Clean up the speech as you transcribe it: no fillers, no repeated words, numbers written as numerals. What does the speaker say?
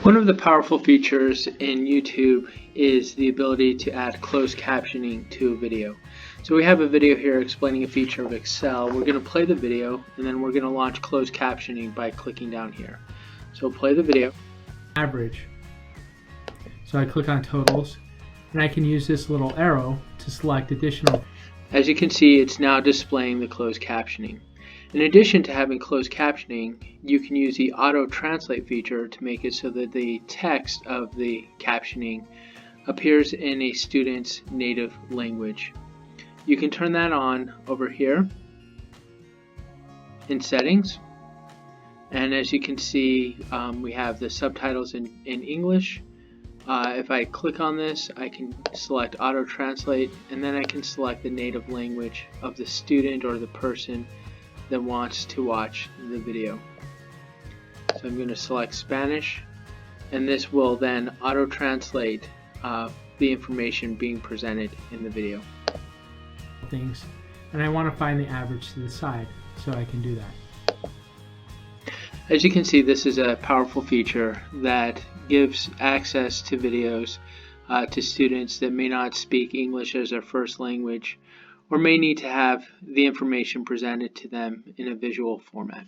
One of the powerful features in YouTube is the ability to add closed captioning to a video. So we have a video here explaining a feature of Excel. We're going to play the video and then we're going to launch closed captioning by clicking down here. So play the video. Average. So I click on totals and I can use this little arrow to select additional. As you can see, it's now displaying the closed captioning. In addition to having closed captioning, you can use the auto translate feature to make it so that the text of the captioning appears in a student's native language. You can turn that on over here in settings, and as you can see, we have the subtitles in English. If I click on this, I can select auto translate, and then I can select the native language of the student or the person that wants to watch the video. So I'm going to select Spanish, and this will then auto translate the information being presented in the video. Things, and I want to find the average to the side, so I can do that. As you can see, this is a powerful feature that gives access to videos to students that may not speak English as their first language or may need to have the information presented to them in a visual format.